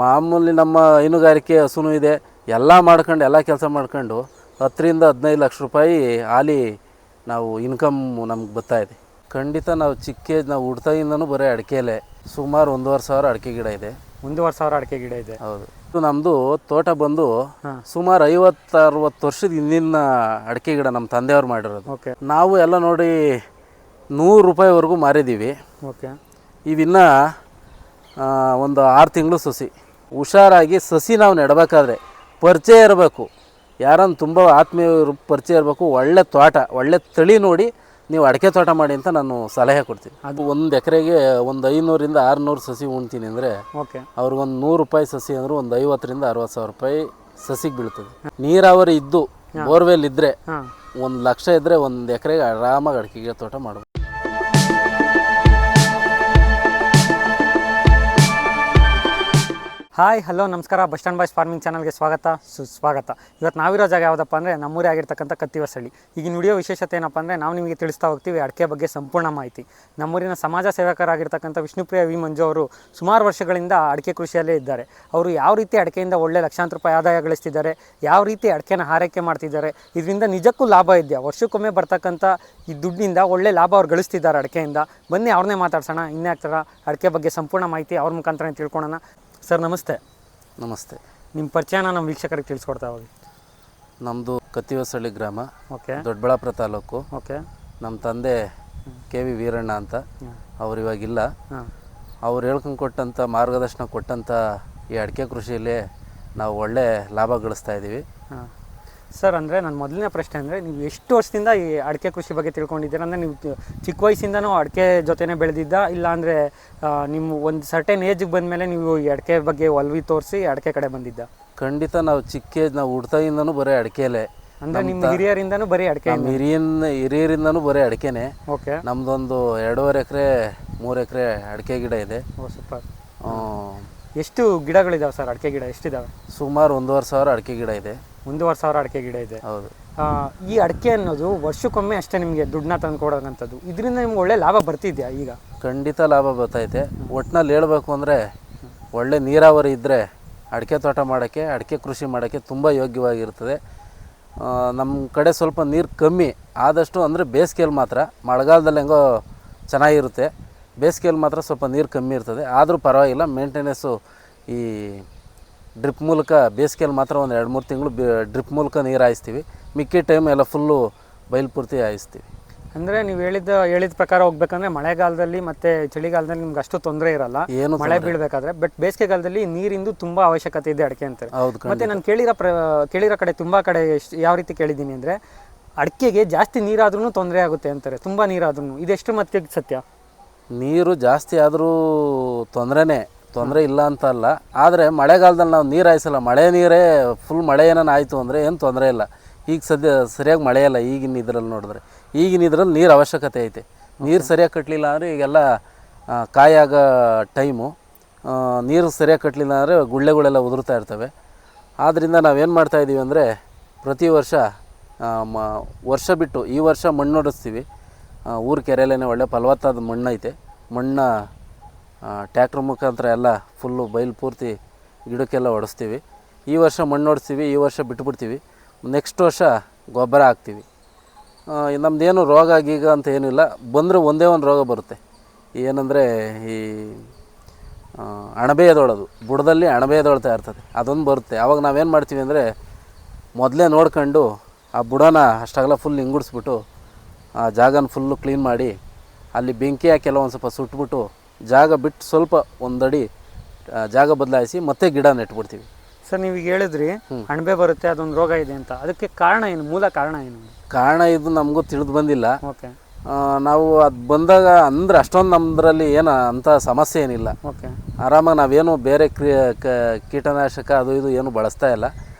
ಮಾಮೂಲಿ ನಮ್ಮ ಹೈನುಗಾರಿಕೆ ಹಸುನೂ ಇದೆ, ಎಲ್ಲ ಮಾಡ್ಕೊಂಡು ಎಲ್ಲ ಕೆಲಸ ಮಾಡ್ಕೊಂಡು 10-15 ಲಕ್ಷ ರೂಪಾಯಿ ಹಾಲಿ ನಾವು ಇನ್ಕಮ್ ನಮ್ಗೆ ಬರ್ತಾಯಿದೆ. ಖಂಡಿತ ನಾವು ಚಿಕ್ಕ ಏಜ್ ನಾವು ಹುಡ್ತಾಯಿಂದನೂ ಬರೀ ಅಡಿಕೆಯಲ್ಲೇ ಸುಮಾರು 1,500 ಅಡಿಕೆ ಗಿಡ ಇದೆ. 1,500 ಅಡಿಕೆ ಗಿಡ ಇದೆ. ಹೌದು. ನಮ್ಮದು ತೋಟ ಬಂದು ಸುಮಾರು 50-60 ವರ್ಷದ ಹಿಂದಿನ ಅಡಿಕೆ ಗಿಡ ನಮ್ಮ ತಂದೆಯವ್ರು ಮಾಡಿರೋದು. ಓಕೆ. ನಾವು ಎಲ್ಲ ನೋಡಿ 100 ರೂಪಾಯಿವರೆಗೂ ಮಾರಿದ್ದೀವಿ. ಓಕೆ. ಇವಿನ್ನ ಒಂದು 6 ತಿಂಗಳು ಸಸಿ. ಹುಷಾರಾಗಿ ಸಸಿ ನಾವು ನೆಡಬೇಕಾದ್ರೆ ಪರಿಚಯ ಇರಬೇಕು, ಯಾರನ್ನು ತುಂಬ ಆತ್ಮೀಯ ಪರಿಚಯ ಇರಬೇಕು. ಒಳ್ಳೆ ತೋಟ, ಒಳ್ಳೆ ತಳಿ ನೋಡಿ ನೀವು ಅಡಿಕೆ ತೋಟ ಮಾಡಿ ಅಂತ ನಾನು ಸಲಹೆ ಕೊಡ್ತೀನಿ. ಅದು ಒಂದು ಎಕರೆಗೆ ಒಂದು 500-600 ಸಸಿ ಉಣ್ತೀನಿ ಅಂದರೆ ಓಕೆ, ಅವ್ರಿಗೊಂದು 100 ರೂಪಾಯಿ ಸಸಿ ಅಂದರೆ ಒಂದು 50,000-60 ಸಾವಿರ ರೂಪಾಯಿ ಸಸಿಗೆ ಬೀಳ್ತದೆ. ನೀರಾವರಿ ಇದ್ದು ಬೋರ್ವೆಲ್ ಇದ್ದರೆ 1 ಲಕ್ಷ ಇದ್ದರೆ 1 ಎಕರೆಗೆ ಆರಾಮಾಗಿ ಅಡಿಕೆ ತೋಟ ಮಾಡ್ಬೋದು. ಹಾಯ್, ಹಲೋ, ನಮಸ್ಕಾರ. ಬಸ್ ಸ್ಟ್ಯಾಂಡ್ ಬಾಯ್ಸ್ ಫಾರ್ಮಿಂಗ್ ಚಾನಲ್ಗೆ ಸ್ವಾಗತ, ಸುಸ್ವಾಗತ. ಇವತ್ತು ನಾವಿರೋ ಜಾಗ ಯಾವುದಪ್ಪ ಅಂದರೆ ನಮ್ಮೂರೇ ಆಗಿರ್ತಕ್ಕಂಥ ಕತ್ತಿವಸಳ್ಳಿ. ಈಗಿನ ವಿಡಿಯೋ ವಿಶೇಷತೆ ಏನಪ್ಪ ಅಂದರೆ ನಾವು ನಿಮಗೆ ತಿಳಿಸ್ತಾ ಹೋಗ್ತೀವಿ ಅಡಿಕೆ ಬಗ್ಗೆ ಸಂಪೂರ್ಣ ಮಾಹಿತಿ. ನಮ್ಮೂರಿನ ಸಮಾಜ ಸೇವಕರಾಗಿರ್ತಕ್ಕಂಥ ವಿಷ್ಣುಪ್ರಿಯ ವಿ ಮಂಜು ಅವರು ಸುಮಾರು ವರ್ಷಗಳಿಂದ ಅಡಿಕೆ ಕೃಷಿಯಲ್ಲೇ ಇದ್ದಾರೆ. ಅವರು ಯಾವ ರೀತಿ ಅಡಿಕೆಯಿಂದ ಒಳ್ಳೆ ಲಕ್ಷಾಂತರ ರೂಪಾಯಿ ಆದಾಯ ಗಳಿಸ್ತಿದ್ದಾರೆ, ಯಾವ ರೀತಿ ಅಡಿಕೆನ ಹಾರೈಕೆ ಮಾಡ್ತಿದ್ದಾರೆ, ಇದರಿಂದ ನಿಜಕ್ಕೂ ಲಾಭ ಇದೆಯಾ, ವರ್ಷಕ್ಕೊಮ್ಮೆ ಬರ್ತಕ್ಕಂಥ ಈ ದುಡ್ಡಿನಿಂದ ಒಳ್ಳೆ ಲಾಭ ಅವ್ರು ಗಳಿಸ್ತಿದ್ದಾರೆ ಅಡಿಕೆಯಿಂದ. ಬನ್ನಿ ಅವ್ರನ್ನೇ ಮಾತಾಡ್ಸೋಣ. ಇನ್ಯಾಕ್ತರ ಅಡಿಕೆ ಬಗ್ಗೆ ಸಂಪೂರ್ಣ ಮಾಹಿತಿ ಅವ್ರ ಮುಖಾಂತರ ತಿಳ್ಕೊಳ್ಳೋಣ. ಸರ್ ನಮಸ್ತೆ. ನಮಸ್ತೆ. ನಿಮ್ಮ ಪರಿಚಯನ ನಮ್ಮ ವೀಕ್ಷಕರಿಗೆ ತಿಳಿಸ್ಕೊಡ್ತಾ ಹೋಗಿ. ನಮ್ಮದು ಕತ್ತಿವಸಳ್ಳಿ ಗ್ರಾಮ, ಓಕೆ, ದೊಡ್ಡಬಳ್ಳಾಪುರ ತಾಲೂಕು. ಓಕೆ. ನಮ್ಮ ತಂದೆ ಕೆ.ವಿ. ವೀರಣ್ಣ ಅಂತ, ಅವ್ರು ಇವಾಗಿಲ್ಲ. ಅವ್ರು ಹೇಳ್ಕೊಂಡು ಕೊಟ್ಟಂಥ ಮಾರ್ಗದರ್ಶನ ಕೊಟ್ಟಂಥ ಈ ಅಡಿಕೆ ಕೃಷಿಯಲ್ಲಿ ನಾವು ಒಳ್ಳೆ ಲಾಭ ಗಳಿಸ್ತಾ ಇದ್ದೀವಿ. ಸರ್, ಅಂದರೆ ನನ್ನ ಮೊದಲನೇ ಪ್ರಶ್ನೆ ಅಂದರೆ ನೀವು ಎಷ್ಟು ವರ್ಷದಿಂದ ಈ ಅಡಿಕೆ ಕೃಷಿ ಬಗ್ಗೆ ತಿಳ್ಕೊಂಡಿದ್ದೀರಾ? ಅಂದರೆ ನೀವು ಚಿಕ್ಕ ವಯಸ್ಸಿಂದನೂ ಅಡಿಕೆ ಜೊತೆನೇ ಬೆಳೆದಿದ್ದ, ಇಲ್ಲ ಅಂದರೆ ನಿಮ್ಮ ಒಂದು ಸರ್ಟೆನ್ ಏಜಿಗೆ ಬಂದಮೇಲೆ ನೀವು ಈ ಅಡಿಕೆ ಬಗ್ಗೆ ಒಲವು ತೋರಿಸಿ ಅಡಿಕೆ ಕಡೆ ಬಂದಿದ್ದ? ಖಂಡಿತ ನಾವು ಚಿಕ್ಕ ಏಜ್ ನಾವು ಹುಡ್ತಾಯಿಂದನೂ ಬರೀ ಅಡಿಕೆಯಲ್ಲೇ. ಅಂದರೆ ನಿಮ್ಮ ಹಿರಿಯರಿಂದನೂ ಬರೀ ಅಡಿಕೆ? ಹಿರಿಯರಿಂದನೂ ಬರೀ ಅಡಿಕೆನೇ. ಓಕೆ. ನಮ್ಮದೊಂದು 2.5 ಎಕರೆ 3 ಎಕರೆ ಅಡಿಕೆ ಗಿಡ ಇದೆ. ಓ, ಸೂಪರ್. ಎಷ್ಟು ಗಿಡಗಳಿದಾವೆ ಸರ್? ಅಡಿಕೆ ಗಿಡ ಎಷ್ಟಿದ್ದಾವೆ? ಸುಮಾರು 1,500 ಅಡಿಕೆ ಗಿಡ ಇದೆ. 1,500 ಅಡಿಕೆ ಗಿಡ ಇದೆ. ಹೌದು. ಈ ಅಡಿಕೆ ಅನ್ನೋದು ವರ್ಷಕ್ಕೊಮ್ಮೆ ಅಷ್ಟೇ ನಿಮಗೆ ದುಡ್ಡನ್ನ ತಂದು ಕೊಡೋದಂಥದ್ದು. ಇದರಿಂದ ನಿಮ್ಗೆ ಒಳ್ಳೆ ಲಾಭ ಬರ್ತಿದೆಯಾ ಈಗ? ಖಂಡಿತ ಲಾಭ ಬರ್ತೈತೆ. ಒಟ್ಟಿನಲ್ಲಿ ಹೇಳಬೇಕು ಅಂದರೆ ಒಳ್ಳೆ ನೀರಾವರಿ ಇದ್ದರೆ ಅಡಿಕೆ ತೋಟ ಮಾಡೋಕ್ಕೆ, ಅಡಿಕೆ ಕೃಷಿ ಮಾಡೋಕ್ಕೆ ತುಂಬ ಯೋಗ್ಯವಾಗಿರ್ತದೆ. ನಮ್ಮ ಕಡೆ ಸ್ವಲ್ಪ ನೀರು ಕಮ್ಮಿ ಆದಷ್ಟು, ಅಂದರೆ ಬೇಸಿಗೆಯಲ್ಲಿ ಮಾತ್ರ. ಮಳೆಗಾಲದಲ್ಲಿ ಹೆಂಗೋ ಚೆನ್ನಾಗಿರುತ್ತೆ, ಬೇಸಿಗೆಯಲ್ಲಿ ಮಾತ್ರ ಸ್ವಲ್ಪ ನೀರು ಕಮ್ಮಿ ಇರ್ತದೆ. ಆದರೂ ಪರವಾಗಿಲ್ಲ, ಮೇಂಟೆನೆನ್ಸು ಈ ಡ್ರಿಪ್ ಮೂಲಕ ಬೇಸಿಗೆಯಲ್ಲಿ ಮಾತ್ರ ಒಂದು 2-3 ತಿಂಗಳು ಡ್ರಿಪ್ ಮೂಲಕ ನೀರು ಹಾಯಿಸ್ತೀವಿ. ಮಿಕ್ಕಿ ಟೈಮ್ ಎಲ್ಲ ಫುಲ್ಲು ಬಯಲುಪೂರ್ತಿ ಹಾಯಿಸ್ತೀವಿ. ಅಂದರೆ ನೀವು ಹೇಳಿದ ಪ್ರಕಾರ ಹೋಗ್ಬೇಕಂದ್ರೆ ಮಳೆಗಾಲದಲ್ಲಿ ಮತ್ತು ಚಳಿಗಾಲದಲ್ಲಿ ನಿಮ್ಗೆ ಅಷ್ಟು ತೊಂದರೆ ಇರಲ್ಲ, ಏನು ಮಳೆ ಬೀಳಬೇಕಾದ್ರೆ. ಬಟ್ ಬೇಸಿಗೆಗಾಲದಲ್ಲಿ ನೀರಿಂದು ತುಂಬ ಅವಶ್ಯಕತೆ ಇದೆ ಅಡಿಕೆ ಅಂತಾರೆ. ಹೌದು. ಮತ್ತು ನಾನು ಕೇಳಿರೋ ಕಡೆ ತುಂಬ ಕಡೆ ಯಾವ ರೀತಿ ಕೇಳಿದ್ದೀನಿ ಅಂದರೆ ಅಡಿಕೆಗೆ ಜಾಸ್ತಿ ನೀರಾದ್ರೂ ತೊಂದರೆ ಆಗುತ್ತೆ ಅಂತಾರೆ, ತುಂಬ ನೀರಾದ್ರೂ. ಇದೆಷ್ಟು ಮಟ್ಟಿಗೆ ಸತ್ಯ? ನೀರು ಜಾಸ್ತಿ ಆದರೂ ತೊಂದರೆ ಇಲ್ಲ ಅಂತ ಅಲ್ಲ. ಆದರೆ ಮಳೆಗಾಲದಲ್ಲಿ ನಾವು ನೀರು ಹಾಯಿಸಲ್ಲ. ಮಳೆ ನೀರೇ ಫುಲ್ ಮಳೆ ಏನಾರು ಆಯಿತು ಅಂದರೆ ಏನು ತೊಂದರೆ ಇಲ್ಲ. ಈಗ ಸರಿಯಾಗಿ ಮಳೆ ಇಲ್ಲ ಈಗಿನ ಇದರಲ್ಲಿ ನೋಡಿದ್ರೆ. ಈಗಿನ ಇದರಲ್ಲಿ ನೀರು ಅವಶ್ಯಕತೆ ಐತೆ. ನೀರು ಸರಿಯಾಗಿ ಕಟ್ಟಲಿಲ್ಲ ಅಂದರೆ ಈಗೆಲ್ಲ ಕಾಯಾಗೋ ಟೈಮು. ನೀರು ಸರಿಯಾಗಿ ಕಟ್ಟಲಿಲ್ಲ ಅಂದರೆ ಗುಳ್ಳೆಗಳೆಲ್ಲ ಉದುರ್ತಾ ಇರ್ತವೆ. ಆದ್ದರಿಂದ ನಾವೇನು ಮಾಡ್ತಾಯಿದ್ದೀವಿ ಅಂದರೆ ಪ್ರತಿ ವರ್ಷ ಬಿಟ್ಟು ಈ ವರ್ಷ ಮಣ್ಣು ಹೊಡಿಸ್ತೀವಿ. ಊರ ಕೆರೆಯಲ್ಲೇ ಒಳ್ಳೆ ಫಲವತ್ತಾದ ಮಣ್ಣು ಐತೆ. ಮಣ್ಣು ಟ್ಯಾಕ್ಟ್ರ್ ಮುಖಾಂತರ ಎಲ್ಲ ಫುಲ್ಲು ಬಯಲು ಪೂರ್ತಿ ಗಿಡಕ್ಕೆಲ್ಲ ಹೊಡೆಸ್ತೀವಿ. ಈ ವರ್ಷ ಮಣ್ಣು ಹೊಡಿಸ್ತೀವಿ, ಈ ವರ್ಷ ಬಿಟ್ಬಿಡ್ತೀವಿ. ನೆಕ್ಸ್ಟ್ ವರ್ಷ ಗೊಬ್ಬರ ಹಾಕ್ತೀವಿ. ನಮ್ಮದೇನು ರೋಗ ಗೀಗ ಅಂತ ಏನಿಲ್ಲ. ಬಂದರೆ ಒಂದೇ ಒಂದು ರೋಗ ಬರುತ್ತೆ. ಏನಂದರೆ ಈ ಅಣಬೆ ಎದೊಳೋದು, ಬುಡದಲ್ಲಿ ಅಣಬೆ ಎದೊಳ್ತಾ ಇರ್ತದೆ, ಅದೊಂದು ಬರುತ್ತೆ. ಆವಾಗ ನಾವೇನು ಮಾಡ್ತೀವಿ ಅಂದರೆ ಮೊದಲೇ ನೋಡ್ಕೊಂಡು ಆ ಬುಡನ ಅಷ್ಟಾಗಲ್ಲ ಫುಲ್ ಹಿಂಗುಡಿಸ್ಬಿಟ್ಟು ಆ ಜಾಗನ ಫುಲ್ಲು ಕ್ಲೀನ್ ಮಾಡಿ ಅಲ್ಲಿ ಬೆಂಕಿ ಹಾಕಿ ಎಲ್ಲ ಒಂದು ಸ್ವಲ್ಪ ಸುಟ್ಬಿಟ್ಟು ಜಾಗ ಬಿಟ್ಟು ಸ್ವಲ್ಪ 1 ಅಡಿ ಜಾಗ ಬದಲಾಯಿಸಿ ಮತ್ತೆ ಗಿಡ ನೆಟ್ಬಿಡ್ತೀವಿ. ಸರ್, ನೀವು ಈಗ ಹೇಳಿದ್ರಿ ಅಣಬೆ ಬರುತ್ತೆ, ಅದೊಂದು ರೋಗ ಇದೆ ಅಂತ. ಅದಕ್ಕೆ ಕಾರಣ ಏನು? ಮೂಲ ಕಾರಣ ಏನು? ಕಾರಣ ಇದು ನಮಗೂ ತಿಳಿದು ಬಂದಿಲ್ಲ. ಓಕೆ. ನಾವು ಅದು ಬಂದಾಗ ಅಂದರೆ ಅಷ್ಟೊಂದು ನಮ್ಮದ್ರಲ್ಲಿ ಏನು ಅಂಥ ಸಮಸ್ಯೆ ಏನಿಲ್ಲ. ಓಕೆ. ಆರಾಮಾಗಿ ನಾವೇನು ಬೇರೆ ಕೀಟನಾಶಕ ಅದು ಇದು ಏನು ಬಳಸ್ತಾ ಇಲ್ಲ.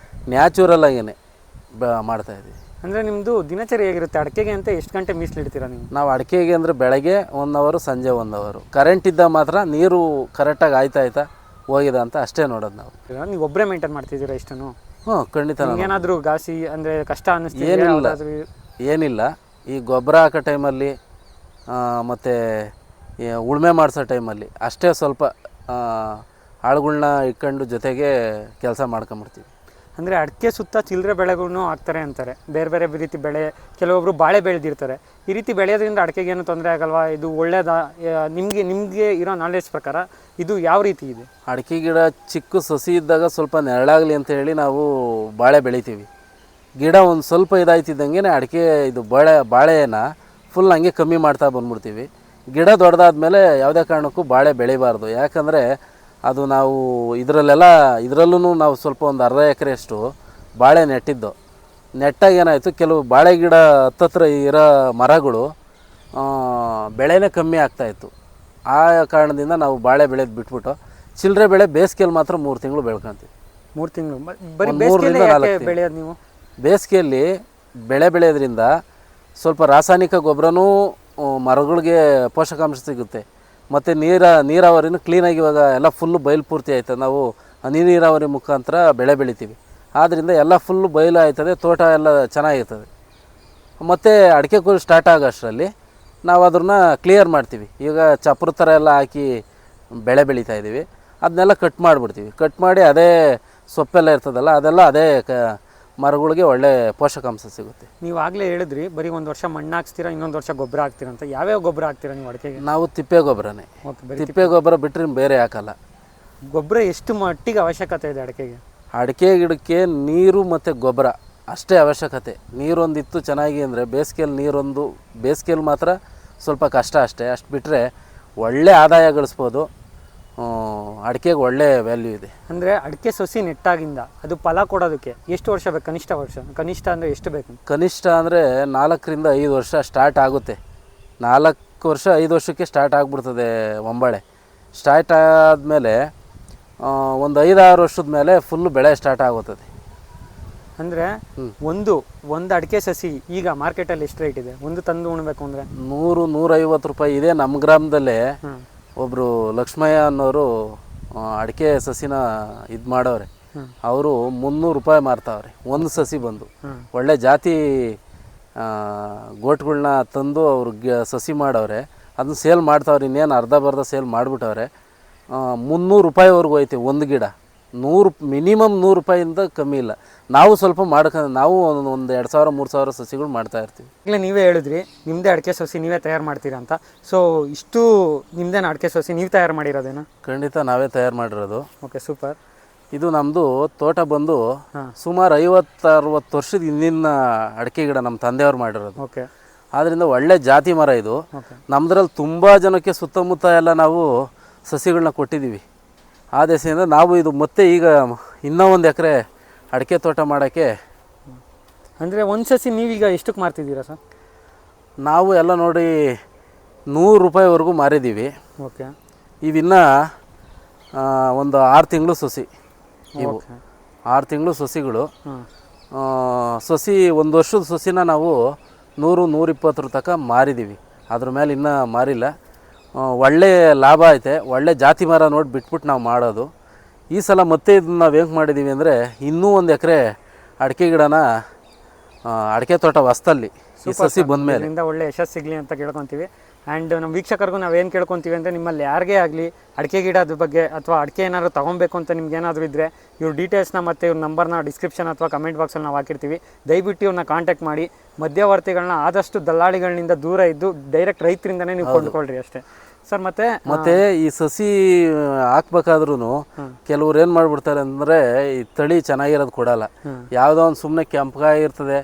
ನ್ಯಾಚುರಲ್ ಆಗೇನೆ ಮಾಡ್ತಾಯಿದ್ದೀವಿ. ಅಂದರೆ ನಿಮ್ಮದು ದಿನಚರಿ ಹೇಗಿರುತ್ತೆ? ಅಡಿಕೆಗೆ ಅಂತ ಎಷ್ಟು ಗಂಟೆ ಮೀಸಲಿಡ್ತೀರಾ ನೀವು? ನಾವು ಅಡಿಕೆಗೆ ಅಂದರೆ ಬೆಳಗ್ಗೆ 1 ಅವರ್, ಸಂಜೆ 1 ಅವರ್. ಕರೆಂಟ್ ಇದ್ದಾಗ ಮಾತ್ರ ನೀರು ಕರೆಕ್ಟಾಗಿ ಆಯ್ತಾ ಹೋಗಿದೆ ಅಂತ ಅಷ್ಟೇ ನೋಡೋದು ನಾವು. ನೀವು ಒಬ್ಬರೇ ಮೇಂಟೈನ್ ಮಾಡ್ತಿದ್ದೀರಾ ಇಷ್ಟನ್ನು? ಖಂಡಿತ. ಏನಾದರೂ ಘಾಸಿ ಅಂದರೆ ಕಷ್ಟ ಅನ್ನಿಸ್ತೀವಿ? ಏನಿಲ್ಲ. ಈ ಗೊಬ್ಬರ ಹಾಕೋ ಟೈಮಲ್ಲಿ ಮತ್ತು ಉಳುಮೆ ಮಾಡಿಸೋ ಟೈಮಲ್ಲಿ ಅಷ್ಟೇ ಸ್ವಲ್ಪ ಆಳುಗಳ್ನ ಇಟ್ಕೊಂಡು ಜೊತೆಗೆ ಕೆಲಸ ಮಾಡ್ಕೊಂಬಿಡ್ತೀವಿ. ಅಂದರೆ ಅಡಿಕೆ ಸುತ್ತ ಚಿಲ್ಲರೆ ಬೆಳೆಗಳನ್ನೂ ಹಾಕ್ತಾರೆ ಅಂತಾರೆ, ಬೇರೆ ಬೇರೆ ರೀತಿ ಬೆಳೆ. ಕೆಲವೊಬ್ಬರು ಬಾಳೆ ಬೆಳೆದಿರ್ತಾರೆ. ಈ ರೀತಿ ಬೆಳೆಯೋದ್ರಿಂದ ಅಡಿಕೆಗೆ ಏನು ತೊಂದರೆ ಆಗಲ್ವಾ? ಇದು ಒಳ್ಳೇದಾ? ನಿಮಗೆ ಇರೋ ನಾಲೆಡ್ಜ್ ಪ್ರಕಾರ ಇದು ಯಾವ ರೀತಿ ಇದೆ? ಅಡಿಕೆ ಗಿಡ ಚಿಕ್ಕ ಸಸಿ ಇದ್ದಾಗ ಸ್ವಲ್ಪ ನೆರಳಾಗಲಿ ಅಂತ ಹೇಳಿ ನಾವು ಬಾಳೆ ಬೆಳಿತೀವಿ. ಗಿಡ ಒಂದು ಸ್ವಲ್ಪ ಇದಾಯ್ತಿದ್ದಂಗೆ ಅಡಿಕೆ ಇದು ಬಾಳೆನ ಫುಲ್ ಹಂಗೆ ಕಮ್ಮಿ ಮಾಡ್ತಾ ಬಂದ್ಬಿಡ್ತೀವಿ. ಗಿಡ ದೊಡ್ಡದಾದ್ಮೇಲೆ ಯಾವುದೇ ಕಾರಣಕ್ಕೂ ಬಾಳೆ ಬೆಳಿಬಾರ್ದು. ಯಾಕಂದರೆ ಅದು ನಾವು ಇದರಲ್ಲೂ ನಾವು ಸ್ವಲ್ಪ ಒಂದು ಅರ್ಧ ಎಕರೆಯಷ್ಟು ಬಾಳೆ ನೆಟ್ಟಾಗ ಏನಾಯಿತು, ಕೆಲವು ಬಾಳೆ ಗಿಡ ಹತ್ತತ್ರ ಇರೋ ಮರಗಳು ಬೆಳೆನೇ ಕಮ್ಮಿ ಆಗ್ತಾಯಿತ್ತು. ಆ ಕಾರಣದಿಂದ ನಾವು ಬಾಳೆ ಬೆಳೆದು ಬಿಟ್ಬಿಟ್ಟು ಚಿಲ್ಲರೆ ಬೆಳೆ ಬೇಸಿಗೆಯಲ್ಲಿ ಮಾತ್ರ 3 ತಿಂಗಳು ಬೆಳ್ಕೊತೀವಿ. 3 ತಿಂಗಳು ಬರೀ ಬೇಸಿಗೆಯಲ್ಲಿ ಯಾಕೆ ಬೆಳೆಯೋದು ನೀವು? ಬೇಸಿಗೆಯಲ್ಲಿ ಬೆಳೆಯೋದ್ರಿಂದ ಸ್ವಲ್ಪ ರಾಸಾಯನಿಕ ಗೊಬ್ಬರನೂ ಮರಗಳಿಗೆ ಪೋಷಕಾಂಶ ಸಿಗುತ್ತೆ. ಮತ್ತು ನೀರಾವರಿನೂ ಕ್ಲೀನಾಗಿ ಇವಾಗ ಎಲ್ಲ ಫುಲ್ಲು ಬಯಲು ಪೂರ್ತಿ ಆಯ್ತದೆ. ನಾವು ಹನಿ ನೀರಾವರಿ ಮುಖಾಂತರ ಬೆಳೆ ಬೆಳಿತೀವಿ. ಆದ್ದರಿಂದ ಎಲ್ಲ ಫುಲ್ಲು ಬಯಲು ಆಯ್ತದೆ, ತೋಟ ಎಲ್ಲ ಚೆನ್ನಾಗಿರ್ತದೆ. ಮತ್ತು ಅಡಿಕೆ ಕುಯ್ಲು ಸ್ಟಾರ್ಟ್ ಆಗೋ ಅಷ್ಟರಲ್ಲಿ ನಾವು ಅದನ್ನು ಕ್ಲಿಯರ್ ಮಾಡ್ತೀವಿ. ಈಗ ಚಪ್ರ ಥರ ಎಲ್ಲ ಹಾಕಿ ಬೆಳೆ ಬೆಳೀತಾಯಿದ್ದೀವಿ. ಅದನ್ನೆಲ್ಲ ಕಟ್ ಮಾಡಿಬಿಡ್ತೀವಿ. ಕಟ್ ಮಾಡಿ ಅದೇ ಸೊಪ್ಪೆಲ್ಲ ಇರ್ತದಲ್ಲ, ಅದೆಲ್ಲ ಅದೇ ಮರಗಳಿಗೆ ಒಳ್ಳೆ ಪೋಷಕಾಂಶ ಸಿಗುತ್ತೆ. ನೀವು ಆಗಲೇ ಹೇಳಿದ್ರಿ ಬರೀ 1 ವರ್ಷ ಮಣ್ಣು ಹಾಕ್ಸ್ತೀರಾ, ಇನ್ನೊಂದು ವರ್ಷ ಗೊಬ್ಬರ ಹಾಕ್ತೀರಾ ಅಂತ. ಯಾವ್ಯಾವ ಗೊಬ್ಬರ ಹಾಕ್ತೀರಾ ನೀವು ಅಡಿಕೆಗೆ? ನಾವು ತಿಪ್ಪೆ ಗೊಬ್ಬರನೇ. ತಿಪ್ಪೆ ಗೊಬ್ಬರ ಬಿಟ್ಟರೆ ಬೇರೆ ಹಾಕಲ್ಲ. ಗೊಬ್ಬರ ಎಷ್ಟು ಮಟ್ಟಿಗೆ ಅವಶ್ಯಕತೆ ಇದೆ ಅಡಿಕೆಗೆ? ಅಡಿಕೆ ಗಿಡಕ್ಕೆ ನೀರು ಮತ್ತು ಗೊಬ್ಬರ ಅಷ್ಟೇ ಅವಶ್ಯಕತೆ. ನೀರೊಂದಿತ್ತು ಚೆನ್ನಾಗಿ ಅಂದರೆ ಬೇಸಿಗೆಯಲ್ಲಿ ಮಾತ್ರ ಸ್ವಲ್ಪ ಕಷ್ಟ ಅಷ್ಟೇ. ಅಷ್ಟು ಬಿಟ್ಟರೆ ಒಳ್ಳೆ ಆದಾಯ ಗಳಿಸ್ಬೋದು. ಅಡಿಕೆಗೆ ಒಳ್ಳೆ ವ್ಯಾಲ್ಯೂ ಇದೆ. ಅಂದರೆ ಅಡಿಕೆ ಸಸಿ ನೆಟ್ಟಾಗಿಂದ ಅದು ಫಲ ಕೊಡೋದಕ್ಕೆ ಎಷ್ಟು ವರ್ಷ ಬೇಕು? ಕನಿಷ್ಠ ಅಂದರೆ ಎಷ್ಟು ಬೇಕು? ಕನಿಷ್ಠ ಅಂದರೆ 4 ರಿಂದ 5 ವರ್ಷ ಸ್ಟಾರ್ಟ್ ಆಗುತ್ತೆ. 4 ವರ್ಷ 5 ವರ್ಷಕ್ಕೆ ಸ್ಟಾರ್ಟ್ ಆಗಿಬಿಡ್ತದೆ ಒಂಬಾಳೆ. ಸ್ಟಾರ್ಟ್ ಆದಮೇಲೆ ಒಂದು 5-6 ವರ್ಷದ ಮೇಲೆ ಫುಲ್ಲು ಬೆಳೆ ಸ್ಟಾರ್ಟ್ ಆಗುತ್ತದೆ. ಅಂದರೆ ಒಂದು ಅಡಿಕೆ ಸಸಿ ಈಗ ಮಾರ್ಕೆಟಲ್ಲಿ ಎಷ್ಟು ರೇಟ್ ಇದೆ? ಒಂದು ತಂದು ಉಣ್ಬೇಕು ಅಂದರೆ 100-150 ರೂಪಾಯಿ ಇದೆ. ನಮ್ಮ ಗ್ರಾಮದಲ್ಲೇ ಒಬ್ಬರು ಲಕ್ಷ್ಮಯ್ಯ ಅನ್ನೋರು ಅಡಿಕೆ ಸಸಿನ ಇದು ಮಾಡೋರೆ. ಅವರು 300 ರೂಪಾಯಿ ಮಾರ್ತಾವ್ರೆ ಒಂದು ಸಸಿ ಬಂದು. ಒಳ್ಳೆ ಜಾತಿ ಗೋಟ್ಗಳ್ನ ತಂದು ಅವರು ಸಸಿ ಮಾಡವ್ರೆ. ಅದನ್ನ ಸೇಲ್ ಮಾಡ್ತಾವ್ರೆ. ಇನ್ನೇನು ಅರ್ಧ ಸೇಲ್ ಮಾಡಿಬಿಟ್ಟವ್ರೆ. 300 ರೂಪಾಯಿವರೆಗೂ ಐತೆ ಒಂದು ಗಿಡ. ಮಿನಿಮಮ್ 100 ರೂಪಾಯಿಂದ ಕಮ್ಮಿ ಇಲ್ಲ. ನಾವು ಸ್ವಲ್ಪ ನಾವು ಒಂದು 2000-3000 ಸಸಿಗಳು ಮಾಡ್ತಾ ಇರ್ತೀವಿ. ಈಗಲೇ ನೀವೇ ಹೇಳಿದ್ರಿ ನಿಮ್ಮದೇ ಅಡಿಕೆ ಸಸಿ ನೀವೇ ತಯಾರು ಮಾಡ್ತೀರಾ ಅಂತ. ಸೊ ಇಷ್ಟು ನಿಮ್ಮದೇನು ಅಡಿಕೆ ಸಸಿ ನೀವು ತಯಾರು ಮಾಡಿರೋದೇನಾ? ಖಂಡಿತ ನಾವೇ ತಯಾರು ಮಾಡಿರೋದು. Okay, super. ಇದು ನಮ್ಮದು ತೋಟ ಬಂದು ಸುಮಾರು 50-60 ವರ್ಷದ ಹಿಂದಿನ ಅಡಿಕೆ ಗಿಡ ನಮ್ಮ ತಂದೆಯವ್ರು ಮಾಡಿರೋದು. ಓಕೆ. ಆದ್ದರಿಂದ ಒಳ್ಳೆ ಜಾತಿ ಮರ ಇದು. ನಮ್ಮದ್ರಲ್ಲಿ ತುಂಬ ಜನಕ್ಕೆ ಸುತ್ತಮುತ್ತ ಎಲ್ಲ ನಾವು ಸಸಿಗಳನ್ನ ಕೊಟ್ಟಿದ್ದೀವಿ. ಆ ದೆಸೆಯಿಂದ ನಾವು ಇದು ಮತ್ತೆ ಈಗ ಇನ್ನೂ 1 ಎಕರೆ ಅಡಿಕೆ ತೋಟ ಮಾಡೋಕ್ಕೆ. ಅಂದರೆ ಒಂದು ಸಸಿ ನೀವೀಗ ಎಷ್ಟಕ್ಕೆ ಮಾರ್ತಿದ್ದೀರಾ ಸರ್? ನಾವು ಎಲ್ಲ ನೋಡಿ 100 ರೂಪಾಯಿವರೆಗೂ ಮಾರಿದ್ದೀವಿ. ಓಕೆ. ಇವಿನ್ನೂ ಒಂದು 6 ತಿಂಗಳು ಸಸಿ. ಇವು 6 ತಿಂಗಳು ಸಸಿಗಳು. ಸಸಿ 1 ವರ್ಷದ ಸಸಿನ ನಾವು 100-120 ತನಕ ಮಾರಿದ್ದೀವಿ. ಅದ್ರ ಮೇಲೆ ಇನ್ನೂ ಮಾರಿಲ್ಲ. ಒಳ್ಳೆ ಲಾಭ ಐತೆ. ಒಳ್ಳೆ ಜಾತಿ ಮರ ನೋಡಿ ಬಿಟ್ಬಿಟ್ಟು ನಾವು ಮಾಡೋದು. ಈ ಸಲ ಮತ್ತೆ ಇದನ್ನ ನಾವು ಹೆಂಗೆ ಮಾಡಿದ್ದೀವಿ ಅಂದರೆ ಇನ್ನೂ 1 ಎಕರೆ ಅಡಿಕೆ ಗಿಡನ ಅಡಿಕೆ ತೋಟ ಹೊಸ್ತಲ್ಲಿ ಈ ಸಸಿ ಬಂದಮೇಲೆ ಒಳ್ಳೆ ಯಶಸ್ಸು ಸಿಗಲಿ ಅಂತ ಕೇಳ್ಕೊತೀವಿ. ಆ್ಯಂಡ್ ನಮ್ಮ ವೀಕ್ಷಕರಿಗೂ ನಾವೇನು ಕೇಳ್ಕೊತೀವಿ ಅಂದರೆ ನಿಮ್ಮಲ್ಲಿ ಯಾರಿಗೇ ಆಗಲಿ ಅಡಿಕೆ ಗಿಡದ ಬಗ್ಗೆ ಅಥವಾ ಅಡಿಕೆ ಏನಾದರೂ ತೊಗೊಬೇಕು ಅಂತ ನಿಮ್ಗೆ ಏನಾದರೂ ಇದ್ದರೆ ಇವ್ರ ಡೀಟೇಲ್ಸ್ನ ಮತ್ತು ಇವ್ರ ನಂಬರ್ನ ಡಿಸ್ಕ್ರಿಪ್ಷನ್ ಅಥವಾ ಕಮೆಂಟ್ ಬಾಕ್ಸಲ್ಲಿ ನಾವು ಹಾಕಿರ್ತೀವಿ. ದಯವಿಟ್ಟು ಇವ್ರನ್ನ ಕಾಂಟ್ಯಾಕ್ಟ್ ಮಾಡಿ. ಮಧ್ಯವರ್ತಿಗಳನ್ನ ಆದಷ್ಟು ದಲ್ಲಾಳಿಗಳಿಂದ ದೂರ ಇದ್ದು ಡೈರೆಕ್ಟ್ ರೈತರಿಂದನೇ ನೀವು ಕೊಂಡ್ಕೊಳ್ರಿ ಅಷ್ಟೇ ಸರ್. ಮತ್ತೆ ಈ ಸಸಿ ಹಾಕ್ಬೇಕಾದ್ರೂ ಕೆಲವ್ರು ಏನು ಮಾಡಿಬಿಡ್ತಾರೆ ಅಂದರೆ ಈ ತಳಿ ಚೆನ್ನಾಗಿರೋದು ಕೊಡಲ್ಲ. ಯಾವುದೋ ಒಂದು ಸುಮ್ಮನೆ ಕೆಂಪಕಾಯಿ ಇರ್ತದೆ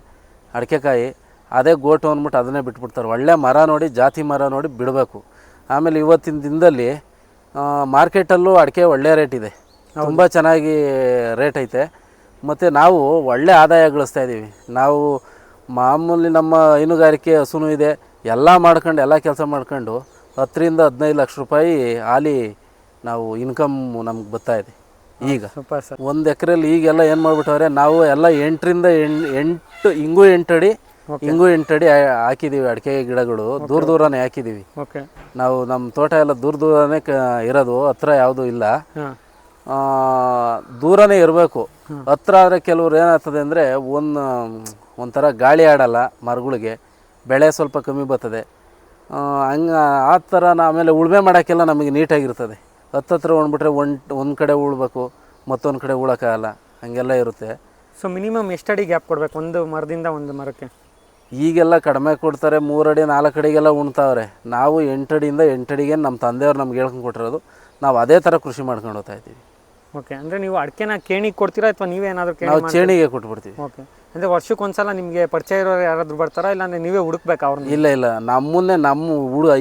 ಅಡಿಕೆಕಾಯಿ, ಅದೇ ಗೋಟು ಅಂದ್ಬಿಟ್ಟು ಅದನ್ನೇ ಬಿಟ್ಬಿಡ್ತಾರೆ. ಒಳ್ಳೆ ಮರ ನೋಡಿ, ಜಾತಿ ಮರ ನೋಡಿ ಬಿಡಬೇಕು. ಆಮೇಲೆ ಇವತ್ತಿನ ದಿನದಲ್ಲಿ ಮಾರ್ಕೆಟಲ್ಲೂ ಅಡಿಕೆ ಒಳ್ಳೆ ರೇಟ್ ಇದೆ, ತುಂಬ ಚೆನ್ನಾಗಿ ರೇಟ್ ಐತೆ. ಮತ್ತು ನಾವು ಒಳ್ಳೆ ಆದಾಯ ಗಳಿಸ್ತಾ ಇದ್ದೀವಿ. ನಾವು ಮಾಮೂಲಿ ನಮ್ಮ ಹೈನುಗಾರಿಕೆ ಹಸುನೂ ಇದೆ, ಎಲ್ಲ ಮಾಡ್ಕೊಂಡು ಎಲ್ಲ ಕೆಲಸ ಮಾಡ್ಕೊಂಡು 10 ರಿಂದ 15 ಲಕ್ಷ ರೂಪಾಯಿ ಹಾಲಿ ನಾವು ಇನ್ಕಮ್ ನಮ್ಗೆ ಬರ್ತಾಯಿದೆ ಈಗ. 1 ಎಕರೆಯಲ್ಲಿ ಈಗೆಲ್ಲ ಏನು ಮಾಡಿಬಿಟ್ಟವ್ರೆ, ನಾವು ಎಲ್ಲ 8 ರಿಂದ 8 ಹಿಂಗೂ 8 ಅಡಿ ಹಿಂಗೂ 8 ಅಡಿ ಹಾಕಿದ್ದೀವಿ. ಅಡಿಕೆ ಗಿಡಗಳು ದೂರನೇ ಹಾಕಿದ್ದೀವಿ. ನಾವು ನಮ್ಮ ತೋಟ ಎಲ್ಲ ದೂರನೇ ಇರೋದು, ಹತ್ರ ಯಾವುದೂ ಇಲ್ಲ. ದೂರನೇ ಇರಬೇಕು. ಹತ್ರ ಆದರೆ ಕೆಲವ್ರು ಏನಾಗ್ತದೆ ಅಂದರೆ ಒಂಥರ ಗಾಳಿ ಆಡಲ್ಲ ಮರಗಳಿಗೆ, ಬೆಳೆ ಸ್ವಲ್ಪ ಕಮ್ಮಿ ಬರ್ತದೆ. ಹಂಗೆ ಆ ಥರ ಆಮೇಲೆ ಉಳುಮೆ ಮಾಡೋಕ್ಕೆಲ್ಲ ನಮಗೆ ನೀಟಾಗಿರ್ತದೆ. ಹತ್ತತ್ರ ಉಣ್ಬಿಟ್ರೆ ಒಂದು ಕಡೆ ಉಳ್ಬೇಕು, ಮತ್ತೊಂದು ಕಡೆ ಉಳೋಕ್ಕಾಗಲ್ಲ, ಹಾಗೆಲ್ಲ ಇರುತ್ತೆ. ಸೊ ಮಿನಿಮಮ್ ಎಷ್ಟು ಅಡಿ ಗ್ಯಾಪ್ ಕೊಡಬೇಕು ಒಂದು ಮರದಿಂದ ಒಂದು ಮರಕ್ಕೆ? ಈಗೆಲ್ಲ ಕಡಿಮೆ ಕೊಡ್ತಾರೆ, 3 ಅಡಿ 4 ಅಡಿಗೆಲ್ಲ ಉಣ್ತಾವ್ರೆ. ನಾವು 8 ಅಡಿಯಿಂದ 8 ಅಡಿಗೆ ನಮ್ಮ ತಂದೆಯವ್ರು ನಮ್ಗೆ ಹೇಳ್ಕೊಂಡು ಕೊಟ್ಟಿರೋದು. ನಾವು ಅದೇ ಥರ ಕೃಷಿ ಮಾಡ್ಕೊಂಡು ಹೋಗ್ತಾ ಇದ್ದೀವಿ. ಓಕೆ, ಅಂದರೆ ನೀವು ಅಡಿಕೆನ ಕೇಣಿಗೆ ಕೊಡ್ತೀರಾ ಅಥವಾ ನೀವೇನಾದರೂ ನಾವು ಚೇಣಿಗೆ ಕೊಟ್ಬಿಡ್ತೀವಿ. ಓಕೆ, ಅಂದರೆ ವರ್ಷಕ್ಕೊಂದ್ಸಲ ನಿಮಗೆ ಪರಿಚಯ ಇರೋರು ಯಾರಾದರೂ ಬರ್ತಾರಾ, ಇಲ್ಲಾಂದರೆ ನೀವೇ ಹುಡುಕ್ಬೇಕಾ ಅವ್ರನ್ನ? ಇಲ್ಲ, ನಮ್ಮನ್ನೇ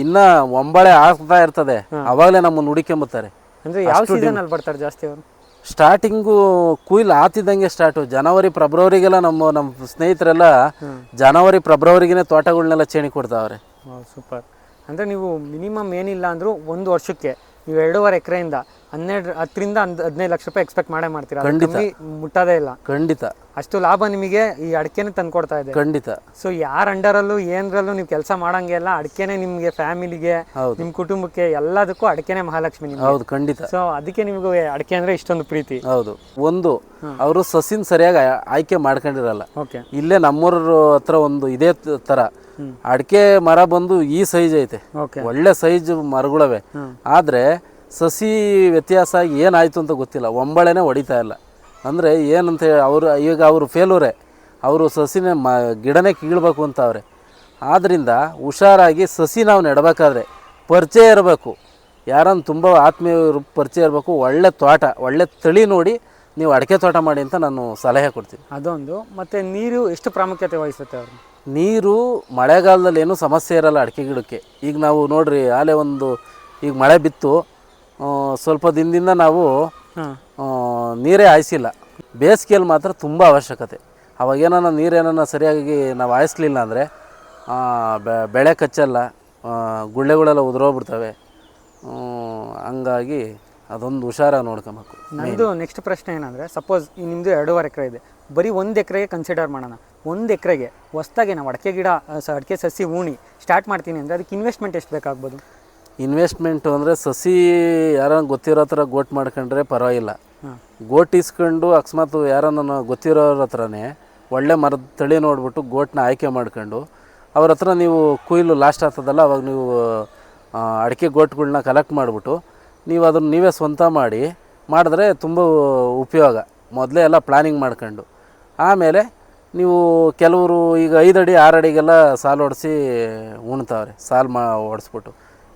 ಇನ್ನೂ ಒಂಬಳೆ ಆಗ್ತಾ ಇರ್ತದೆ, ಅವಾಗಲೇ ನಮ್ಮನ್ನು ಹುಡುಕೊಂಬತ್ತಾರೆ. ಅಂದರೆ ಯಾವ ಸೀಸನಲ್ಲಿ ಬರ್ತಾರೆ ಜಾಸ್ತಿ ಅವರು? ಸ್ಟಾರ್ಟಿಂಗು ಕುಯ್ಲು ಆತಿದ್ದಂಗೆ ಸ್ಟಾರ್ಟು, ಜನವರಿ ಫೆಬ್ರವರಿಗೆಲ್ಲ ನಮ್ಮ ಸ್ನೇಹಿತರೆಲ್ಲ ಜನವರಿ ಫೆಬ್ರವರಿಗೇ ತೋಟಗಳನ್ನೆಲ್ಲ ಚೇಣಿ ಕೊಡ್ತಾವ್ರೆ. ಸೂಪರ್. ಅಂದರೆ ನೀವು ಮಿನಿಮಮ್ ಏನಿಲ್ಲ ಅಂದರೂ ಒಂದು ವರ್ಷಕ್ಕೆ ನೀವು 2.5 ಎಕರೆಯಿಂದ 10ರಿಂದ 15 ಲಕ್ಷ ರೂಪಾಯಿ ಎಕ್ಸ್ಪೆಕ್ಟ್ ಮಾಡ್ತೀರಾ? ಖಂಡಿತ ಮುಟ್ಟೋದೇ ಇಲ್ಲ. ಖಂಡಿತ ಅಷ್ಟು ಲಾಭ ನಿಮಗೆ ಈ ಅಡಿಕೆನೇ ತಂದು ಕೊಡ್ತಾ ಇದೆ. ಖಂಡಿತ. ಸೊ ಯಾರ ಅಂಡರಲ್ಲೂ ಏನರಲ್ಲೂ ನೀವು ಕೆಲಸ ಮಾಡಂಗೆ ಇಲ್ಲ, ಅಡಿಕೆನೇ ನಿಮಗೆ ಫ್ಯಾಮಿಲಿಗೆ, ನಿಮ್ಮ ಕುಟುಂಬಕ್ಕೆ ಎಲ್ಲದಕ್ಕೂ ಅಡಿಕೆನೇ ಮಹಾಲಕ್ಷ್ಮಿ ನಿಮಗೆ. ಹೌದು, ಖಂಡಿತ. ಸೊ ಅದಕ್ಕೆ ನಿಮಗೆ ಅಡಿಕೆ ಅಂದರೆ ಇಷ್ಟೊಂದು ಪ್ರೀತಿ. ಹೌದು, ಒಂದು ಅವರು ಸಸಿನ ಸರಿಯಾಗಿ ಆಯ್ಕೆ ಮಾಡ್ಕೊಂಡಿರಲ್ಲ. ಓಕೆ, ಇಲ್ಲೇ ನಮ್ಮೂರ ಹತ್ರ ಒಂದು ಇದೇ ಥರ ಅಡಿಕೆ ಮರ ಬಂದು ಈ ಸೈಜ್ ಐತೆ, ಒಳ್ಳೆ ಸೈಜ್ ಮರಗಳವೆ. ಆದರೆ ಸಸಿ ವ್ಯತ್ಯಾಸ ಏನಾಯಿತು ಅಂತ ಗೊತ್ತಿಲ್ಲ, ಒಂಬಳೆನೇ ಹೊಡಿತಾ ಇಲ್ಲ. ಅಂದರೆ ಏನಂತ ಅವರು ಫೇಲೂರೇ, ಅವರು ಸಸಿನೇ ಗಿಡನೇ ಕೀಳ್ಬೇಕು ಅಂತವ್ರೆ. ಆದ್ದರಿಂದ ಹುಷಾರಾಗಿ ಸಸಿ ನಾವು ನೆಡಬೇಕಾದ್ರೆ ಪರಿಚಯ ಇರಬೇಕು, ಯಾರನ್ನು ತುಂಬ ಆತ್ಮೀಯರು ಪರಿಚಯ ಇರಬೇಕು. ಒಳ್ಳೆ ತೋಟ, ಒಳ್ಳೆ ತಳಿ ನೋಡಿ ನೀವು ಅಡಿಕೆ ತೋಟ ಮಾಡಿ ಅಂತ ನಾನು ಸಲಹೆ ಕೊಡ್ತೀನಿ. ಅದೊಂದು. ಮತ್ತು ನೀರು ಎಷ್ಟು ಪ್ರಾಮುಖ್ಯತೆ ವಹಿಸುತ್ತೆ ಅವರು? ನೀರು ಮಳೆಗಾಲದಲ್ಲಿ ಏನೂ ಸಮಸ್ಯೆ ಇರಲ್ಲ ಅಡಿಕೆ ಗಿಡಕ್ಕೆ. ಈಗ ನಾವು ನೋಡ್ರಿ, ಆಲೇ ಈಗ ಮಳೆ ಬಿತ್ತು, ಸ್ವಲ್ಪ ದಿನದಿಂದ ನಾವು ನೀರೇ ಹಾಯಿಸಿಲ್ಲ. ಬೇಸಿಗೆಯಲ್ಲಿ ಮಾತ್ರ ತುಂಬ ಅವಶ್ಯಕತೆ. ಅವಾಗೇನ ನೀರೇನ ಸರಿಯಾಗಿ ನಾವು ಹಾಯಿಸ್ಲಿಲ್ಲ ಅಂದರೆ ಬೆಳೆ ಕಚ್ಚಲ್ಲ, ಗುಳ್ಳೆಗಳೆಲ್ಲ ಉದುರೋಗ್ಬಿಡ್ತವೆ. ಹಂಗಾಗಿ ಅದೊಂದು ಹುಷಾರಾಗಿ ನೋಡ್ಕೊಬೇಕು. ನಂದು ನೆಕ್ಸ್ಟ್ ಪ್ರಶ್ನೆ ಏನಂದರೆ, ಸಪೋಸ್ ಈ ನಿಮ್ಮದು 2.5 ಎಕರೆ ಇದೆ, ಬರೀ 1 ಎಕರೆಗೆ ಕನ್ಸಿಡರ್ ಮಾಡೋಣ. 1 ಎಕರೆಗೆ ಹೊಸ್ದಾಗಿ ನಾವು ಅಡಿಕೆ ಸಸಿ ಉಣಿ ಸ್ಟಾರ್ಟ್ ಮಾಡ್ತೀನಿ ಅಂದರೆ ಅದಕ್ಕೆ ಇನ್ವೆಸ್ಟ್ಮೆಂಟ್ ಎಷ್ಟು ಬೇಕಾಗ್ಬೋದು? ಇನ್ವೆಸ್ಟ್ಮೆಂಟು ಅಂದರೆ ಸಸಿ ಯಾರು ಗೊತ್ತಿರೋ ಹತ್ರ ಗೋಟ್ ಮಾಡ್ಕೊಂಡ್ರೆ ಪರವಾಗಿಲ್ಲ. ಗೋಟ್ ಇಸ್ಕೊಂಡು ಅಕಸ್ಮಾತ್ ಯಾರನ್ನ ಗೊತ್ತಿರೋರ ಹತ್ರನೇ ಒಳ್ಳೆ ಮರದ ತಳಿ ನೋಡಿಬಿಟ್ಟು ಗೋಟ್ನ ಆಯ್ಕೆ ಮಾಡ್ಕೊಂಡು ಅವ್ರ ಹತ್ರ ನೀವು ಕುಯ್ಲು ಲಾಸ್ಟ್ ಆಗ್ತದಲ್ಲ, ಅವಾಗ ನೀವು ಅಡಿಕೆ ಗೋಟ್ಗಳ್ನ ಕಲೆಕ್ಟ್ ಮಾಡಿಬಿಟ್ಟು ನೀವು ಅದನ್ನು ನೀವೇ ಸ್ವಂತ ಮಾಡಿದ್ರೆ ತುಂಬ ಉಪಯೋಗ. ಮೊದಲೇ ಎಲ್ಲ ಪ್ಲ್ಯಾನಿಂಗ್ ಮಾಡ್ಕೊಂಡು ಆಮೇಲೆ ನೀವು ಕೆಲವರು ಈಗ 5 ಅಡಿ 6 ಅಡಿಗೆಲ್ಲ ಸಾಲು ಹೊಡೆಸಿ ಉಣ್ತಾವ್ರೆ, ಹೊಡೆಸ್ಬಿಟ್ಟು.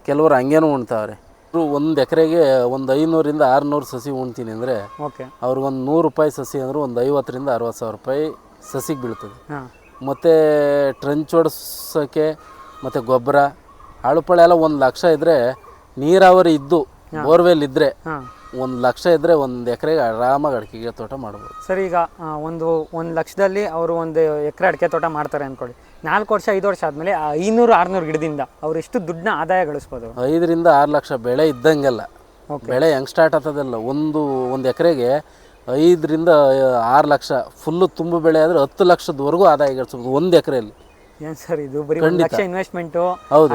ಕೆಲವರು ಹಂಗೇನೂ ಉಣ್ತಾವ್ರೆ. 1 ಎಕರೆಗೆ ಒಂದು 500ರಿಂದ 600 ಸಸಿ ಉಣ್ತೀನಿ ಅಂದರೆ ಅವ್ರಿಗೊಂದು 100 ರೂಪಾಯಿ ಸಸಿ ಅಂದರೆ ಒಂದು 50ರಿಂದ 60 ಸಾವಿರ ರೂಪಾಯಿ ಸಸಿಗೆ ಬೀಳ್ತದೆ. ಮತ್ತು ಟ್ರಂಚ್ ಹೊಡ್ಸೋಕ್ಕೆ ಮತ್ತು ಗೊಬ್ಬರ ಆಳುಪಳೆ ಎಲ್ಲ 1 ಲಕ್ಷ ಇದ್ದರೆ, ನೀರಾವರಿ ಇದ್ದು ಬೋರ್ವೆಲ್ ಇದ್ದರೆ 1 ಲಕ್ಷ ಇದ್ದರೆ 1 ಎಕರೆಗೆ ಆರಾಮಾಗಿ ಅಡಿಕೆ ತೋಟ ಮಾಡ್ಬೋದು. ಸರ್, ಈಗ 1 ಲಕ್ಷದಲ್ಲಿ ಅವರು 1 ಎಕರೆ ಅಡಿಕೆ ತೋಟ ಮಾಡ್ತಾರೆ ಅಂದ್ಕೊಳ್ಳಿ. 4 ವರ್ಷ 5 ವರ್ಷ ಆದಮೇಲೆ 500-600 ಗಿಡದಿಂದ ಅವ್ರು ಎಷ್ಟು ದುಡ್ಡನ್ನ ಆದಾಯ ಗಳಿಸ್ಬೋದು? 5ರಿಂದ 6 ಲಕ್ಷ ಬೆಳೆ ಇದ್ದಂಗೆಲ್ಲ. ಬೆಳೆ ಹೆಂಗೆ ಸ್ಟಾರ್ಟ್ ಆಗ್ತದಲ್ಲ, ಒಂದು ಎಕರೆಗೆ 5ರಿಂದ 6 ಲಕ್ಷ ಫುಲ್ಲು ತುಂಬ ಬೆಳೆ ಆದರೆ 10 ಲಕ್ಷದವರೆಗೂ ಆದಾಯ ಗಳಿಸ್ಬೋದು 1 ಎಕರೆಯಲ್ಲಿ. ಏನು ಸರ್ ಇದು? ಬರೀ 1 ಲಕ್ಷ ಇನ್ವೆಸ್ಟ್ಮೆಂಟು.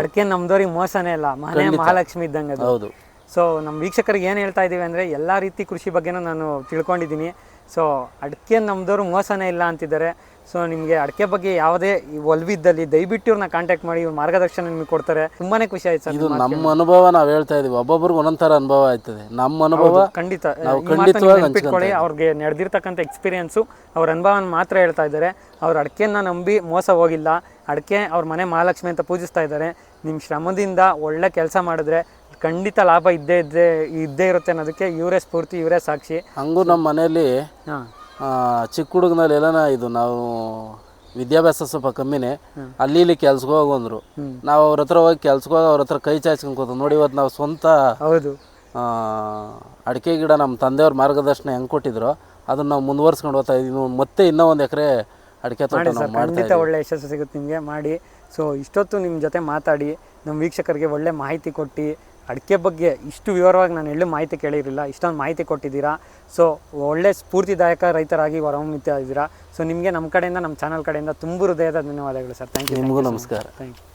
ಅಡಿಕೆ ನಮ್ದವ್ರಿಗೆ ಮೋಸನೇ ಇಲ್ಲ, ಮಹಾಲಕ್ಷ್ಮಿ ಇದ್ದಂಗೆ ಅದು. ಹೌದು. ಸೊ ನಮ್ಮ ವೀಕ್ಷಕರಿಗೆ ಏನು ಹೇಳ್ತಾ ಇದ್ದೀವಿ ಅಂದರೆ, ಎಲ್ಲ ರೀತಿ ಕೃಷಿ ಬಗ್ಗೆನೂ ನಾನು ತಿಳ್ಕೊಂಡಿದ್ದೀನಿ. ಸೊ ಅಡಿಕೆ ನಮ್ಮದವ್ರು ಮೋಸನೇ ಇಲ್ಲ ಅಂತಿದ್ದಾರೆ. ಸೊ ನಿಮಗೆ ಅಡಿಕೆ ಬಗ್ಗೆ ಯಾವುದೇ ಒಲವಿದ್ದಲ್ಲಿ ದಯವಿಟ್ಟು ಇವ್ರನ್ನ ಕಾಂಟ್ಯಾಕ್ಟ್ ಮಾಡಿ, ಇವ್ರ ಮಾರ್ಗದರ್ಶನ ನಿಮಗೆ ಕೊಡ್ತಾರೆ. ತುಂಬಾ ಖುಷಿ ಆಯ್ತು ಸರ್. ಇದು ನಮ್ಮ ಅನುಭವ ನಾವು ಹೇಳ್ತಾ ಇದೀವಿ, ಒಬ್ಬೊಬ್ರಿಗೆ ಒಂದೊಂದು ಥರ ಅನುಭವ ಆಯ್ತದೆ. ನಮ್ಮ ಅನುಭವ ಖಂಡಿತ ನೆನಪಿಟ್ಕೊಳ್ಳಿ. ಅವ್ರಿಗೆ ನಡೆದಿರ್ತಕ್ಕಂಥ ಎಕ್ಸ್ಪೀರಿಯನ್ಸು, ಅವ್ರ ಅನುಭವನ ಮಾತ್ರ ಹೇಳ್ತಾ ಇದ್ದಾರೆ. ಅವ್ರ ಅಡಿಕೆನ ನಂಬಿ ಮೋಸ ಹೋಗಿಲ್ಲ. ಅಡಿಕೆ ಅವ್ರ ಮನೆ ಮಹಾಲಕ್ಷ್ಮಿ ಅಂತ ಪೂಜಿಸ್ತಾ ಇದ್ದಾರೆ. ನಿಮ್ಮ ಶ್ರಮದಿಂದ ಒಳ್ಳೆ ಕೆಲಸ ಮಾಡಿದ್ರೆ ಖಂಡಿತ ಲಾಭ ಇದ್ದೇ ಇರುತ್ತೆ ಅನ್ನೋದಕ್ಕೆ ಇವರೇ ಸ್ಫೂರ್ತಿ, ಇವರೇ ಸಾಕ್ಷಿ. ಹಂಗೂ ನಮ್ಮ ಮನೆಯಲ್ಲಿ ಚಿಕ್ಕ ಹುಡುಗನಲ್ಲಿ ಎಲ್ಲ ಇದು ನಾವು ವಿದ್ಯಾಭ್ಯಾಸ ಸ್ವಲ್ಪ ಕಮ್ಮಿನೇ, ಅಲ್ಲಿ ಕೆಲ್ಸಕ್ಕೆ ಹೋಗಂದ್ರು. ನಾವು ಅವ್ರ ಹತ್ರ ಹೋಗಿ ಕೆಲ್ಸಕ್ಕೆ ಹೋಗಿ ಅವ್ರ ಹತ್ರ ಕೈ ಚಾಚ್ಕೊಂಡು ಕೂತು ನೋಡಿ, ಇವತ್ತು ನಾವು ಸ್ವಂತ ಅಡಿಕೆ ಗಿಡ ನಮ್ಮ ತಂದೆಯವ್ರ ಮಾರ್ಗದರ್ಶನ ಹೆಂಗೆ ಕೊಟ್ಟಿದ್ರು ಅದನ್ನು ನಾವು ಮುಂದುವರ್ಸ್ಕೊಂಡು ಹೋಗ್ತಾ ಇದ್ದೀವಿ. ಮತ್ತೆ ಇನ್ನೂ 1 ಎಕರೆ ಅಡಿಕೆ ತೋಟ ಖಂಡಿತ ಒಳ್ಳೆ ಯಶಸ್ಸು ಸಿಗುತ್ತೆ ನಿಮಗೆ, ಮಾಡಿ. ಸೊ ಇಷ್ಟೊತ್ತು ನಿಮ್ಮ ಜೊತೆ ಮಾತಾಡಿ ನಮ್ಮ ವೀಕ್ಷಕರಿಗೆ ಒಳ್ಳೆ ಮಾಹಿತಿ ಕೊಟ್ಟು, ಅಡಿಕೆ ಬಗ್ಗೆ ಇಷ್ಟು ವಿವರವಾಗಿ ನಾನು ಎಲ್ಲೂ ಮಾಹಿತಿ ಕೇಳಿರಲಿಲ್ಲ, ಇಷ್ಟೊಂದು ಮಾಹಿತಿ ಕೊಟ್ಟಿದ್ದೀರಾ. ಸೊ ಒಳ್ಳೆ ಸ್ಫೂರ್ತಿದಾಯಕ ರೈತರಾಗಿ ಹೊರಹೊಮ್ಮುತ್ತಾ ಇದ್ದೀರಾ. ಸೊ ನಿಮಗೆ ನಮ್ಮ ಕಡೆಯಿಂದ, ನಮ್ಮ ಚಾನಲ್ ಕಡೆಯಿಂದ ತುಂಬ ಹೃದಯದ ಧನ್ಯವಾದಗಳು ಸರ್. Thank you. ನಿಮಗೂ ನಮಸ್ಕಾರ. Thank you.